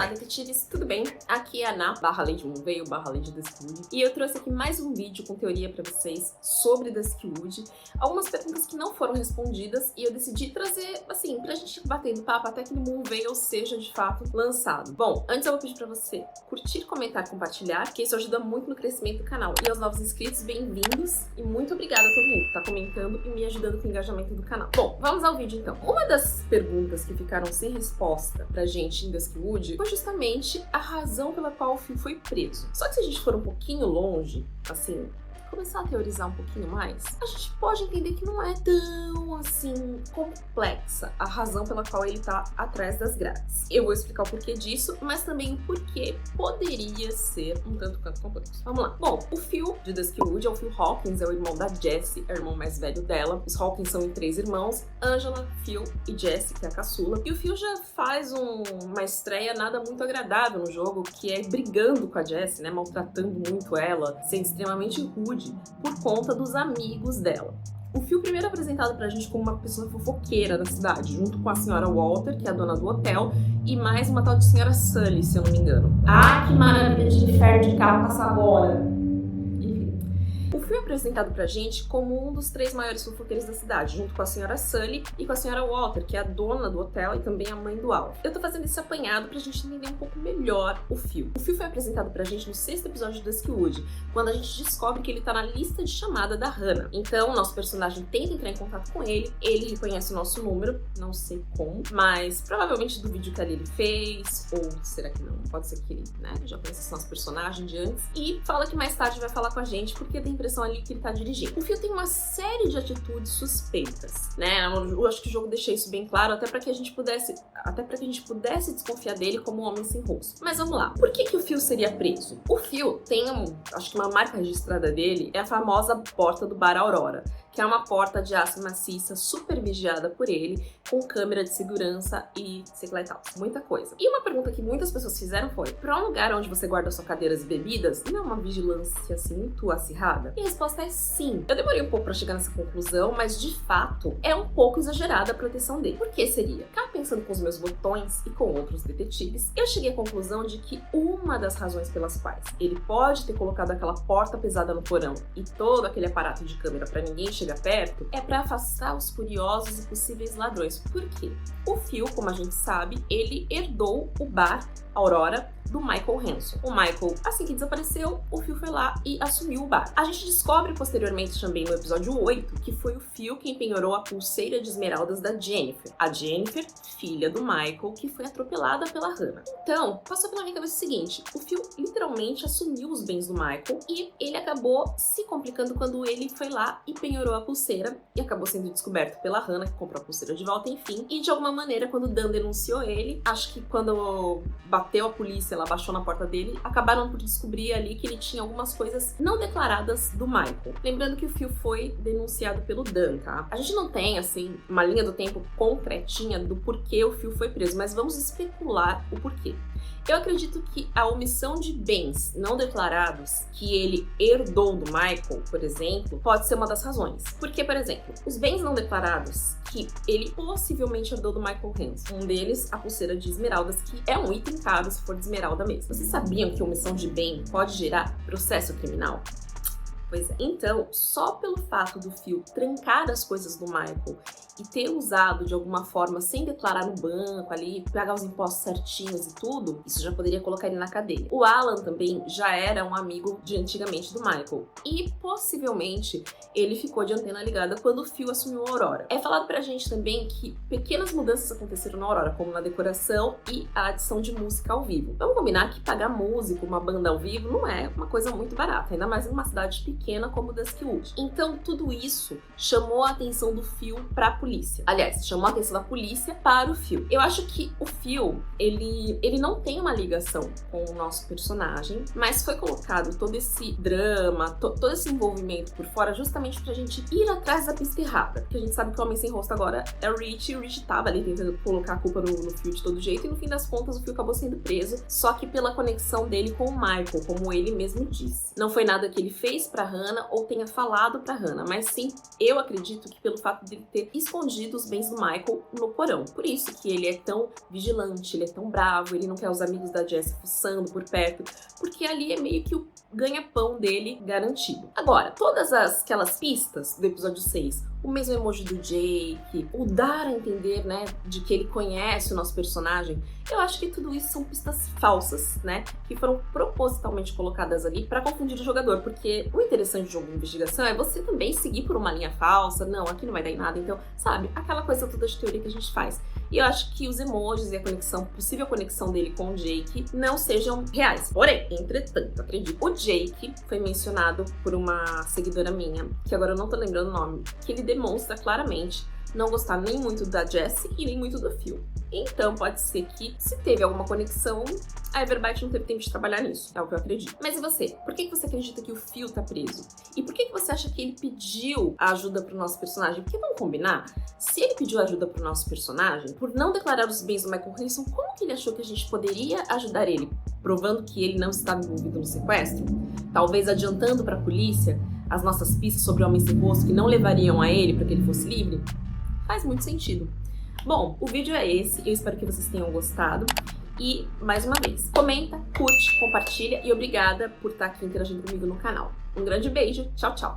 Olá, detetives, tudo bem? Aqui é a Ana, /Lady Moonveil, /Lady Duskwood, e eu trouxe aqui mais um vídeo com teoria pra vocês sobre Duskwood. Algumas perguntas que não foram respondidas e eu decidi trazer, assim, pra gente bater no papo até que Moonveil seja de fato lançado. Bom, antes eu vou pedir pra você curtir, comentar, compartilhar, que isso ajuda muito no crescimento do canal. E aos novos inscritos, bem-vindos e muito obrigada a todo mundo que tá comentando e me ajudando com o engajamento do canal. Bom, vamos ao vídeo então. Uma das perguntas que ficaram sem resposta pra gente em Duskwood foi justamente a razão pela qual o Phil foi preso. Só que se a gente for um pouquinho longe, assim, começar a teorizar um pouquinho mais, a gente pode entender que não é tão, assim, complexa a razão pela qual ele tá atrás das grades. Eu vou explicar o porquê disso, mas também o porquê poderia ser um tanto quanto complexo. Vamos lá. Bom, o Phil de Duskwood é o Phil Hawkins, é o irmão da Jessie, é o irmão mais velho dela. Os Hawkins são em 3 irmãos, Angela, Phil e Jessie, que é a caçula. E o Phil já faz uma estreia nada muito agradável no jogo, que é brigando com a Jessie, né, maltratando muito ela, sendo extremamente rude por conta dos amigos dela. O Phil primeiro é apresentado pra gente como uma pessoa fofoqueira da cidade, junto com a senhora Walter, que é a dona do hotel, e mais uma tal de senhora Sully, se eu não me engano. Ah, que maravilha de inferno de carro passa agora! O Phil é apresentado pra gente como um dos 3 maiores fofoqueiros da cidade, junto com a senhora Sully e com a senhora Walter, que é a dona do hotel e também a mãe do Alf. Eu tô fazendo esse apanhado pra gente entender um pouco melhor o Phil. O Phil foi apresentado pra gente no 6º episódio de Duskwood, quando a gente descobre que ele tá na lista de chamada da Hannah. Então, nosso personagem tenta entrar em contato com ele reconhece o nosso número, não sei como, mas provavelmente do vídeo que a Lily fez, ou será que não? Pode ser que ele, né, já conhece esse nosso personagem de antes, e fala que mais tarde vai falar com a gente, porque tem impressão ali que ele tá dirigindo. O Phil tem uma série de atitudes suspeitas, né? Eu acho que o jogo deixa isso bem claro, até pra que a gente pudesse desconfiar dele como um homem sem rosto. Mas vamos lá. Por que o Phil seria preso? O Phil tem, acho que uma marca registrada dele é a famosa porta do Bar Aurora, que é uma porta de aço maciça, super vigiada por ele, com câmera de segurança e sei lá e tal, muita coisa. E uma pergunta que muitas pessoas fizeram foi: pra um lugar onde você guarda suas cadeiras e bebidas, não é uma vigilância assim muito acirrada? E a resposta é sim. Eu demorei um pouco pra chegar nessa conclusão, mas de fato é um pouco exagerada a proteção dele. Por que seria? Cá pensando com os meus botões e com outros detetives, eu cheguei à conclusão de que uma das razões pelas quais ele pode ter colocado aquela porta pesada no porão e todo aquele aparato de câmera pra ninguém chegar perto é pra afastar os curiosos e possíveis ladrões. Por quê? O Phil, como a gente sabe, ele herdou o Bar Aurora do Michael Hanson. O Michael, assim que desapareceu, o Phil foi lá e assumiu o bar. A gente descobre posteriormente também no episódio 8 que foi o Phil quem penhorou a pulseira de esmeraldas da Jennifer. A Jennifer, filha do Michael, que foi atropelada pela Hannah. Então, passou pela minha cabeça o seguinte: o Phil literalmente assumiu os bens do Michael e ele acabou se complicando quando ele foi lá e penhorou a pulseira e acabou sendo descoberto pela Hannah, que comprou a pulseira de volta, enfim. E de alguma maneira, quando o Dan denunciou ele, acho que quando bateu a polícia, ela baixou na porta dele, acabaram por descobrir ali que ele tinha algumas coisas não declaradas do Michael. Lembrando que o Phil foi denunciado pelo Dan, tá? A gente não tem, assim, uma linha do tempo concretinha do porquê o Phil foi preso, mas vamos especular o porquê. Eu acredito que a omissão de bens não declarados que ele herdou do Michael, por exemplo, pode ser uma das razões. Porque, por exemplo, os bens não declarados que ele possivelmente herdou do Michael Hanson, um deles, a pulseira de esmeraldas, que é um item caro se for de esmeralda mesmo. Vocês sabiam que omissão de bem pode gerar processo criminal? Pois é. Então, só pelo fato do Phil trancar as coisas do Michael e ter usado de alguma forma sem declarar no banco ali, pagar os impostos certinhos e tudo, isso já poderia colocar ele na cadeia. O Alan também já era um amigo de antigamente do Michael e possivelmente ele ficou de antena ligada quando o Phil assumiu a Aurora. É falado pra gente também que pequenas mudanças aconteceram na Aurora, como na decoração e a adição de música ao vivo. Vamos combinar que pagar músico, uma banda ao vivo, não é uma coisa muito barata, ainda mais em uma cidade pequena como Duskwood. Então tudo isso chamou a atenção do Phil pra polícia. Aliás, chamou a atenção da polícia para o Phil. Eu acho que o Phil, ele não tem uma ligação com o nosso personagem, mas foi colocado todo esse drama, todo esse envolvimento por fora justamente pra gente ir atrás da pista errada. Porque a gente sabe que o Homem Sem Rosto agora é o Rich, e o Rich tava ali tentando colocar a culpa no Phil de todo jeito, e no fim das contas o Phil acabou sendo preso, só que pela conexão dele com o Michael, como ele mesmo disse. Não foi nada que ele fez pra pra Hannah ou tenha falado pra Hannah, mas sim, eu acredito que pelo fato dele ter escondido os bens do Michael no porão. Por isso que ele é tão vigilante, ele é tão bravo, ele não quer os amigos da Jessie fuçando por perto, porque ali é meio que o ganha-pão dele garantido. Agora, todas aquelas pistas do episódio 6, o mesmo emoji do Jake, o dar a entender, né, de que ele conhece o nosso personagem, eu acho que tudo isso são pistas falsas, né, que foram propositalmente colocadas ali pra confundir o jogador, porque o interessante de jogo de investigação é você também seguir por uma linha falsa, não, aqui não vai dar em nada, então, sabe, aquela coisa toda de teoria que a gente faz. E eu acho que os emojis e a conexão, possível conexão dele com o Jake, não sejam reais. Porém, entretanto, acredito, o Jake foi mencionado por uma seguidora minha, que agora eu não tô lembrando o nome, que ele demonstra claramente não gostar nem muito da Jessie e nem muito do Phil. Então pode ser que, se teve alguma conexão, a Everbite não teve tempo de trabalhar nisso. É o que eu acredito. Mas e você? Por que você acredita que o Phil tá preso? E por que você acha que ele pediu a ajuda pro nosso personagem? Porque vamos combinar? Se ele pediu ajuda pro nosso personagem, por não declarar os bens do Michael Hanson, como que ele achou que a gente poderia ajudar ele? Provando que ele não estava envolvido no sequestro? Talvez adiantando pra polícia as nossas pistas sobre homens sem rosto que não levariam a ele para que ele fosse livre? Faz muito sentido. Bom, o vídeo é esse, eu espero que vocês tenham gostado. E, mais uma vez, comenta, curte, compartilha e obrigada por estar aqui interagindo comigo no canal. Um grande beijo, tchau, tchau!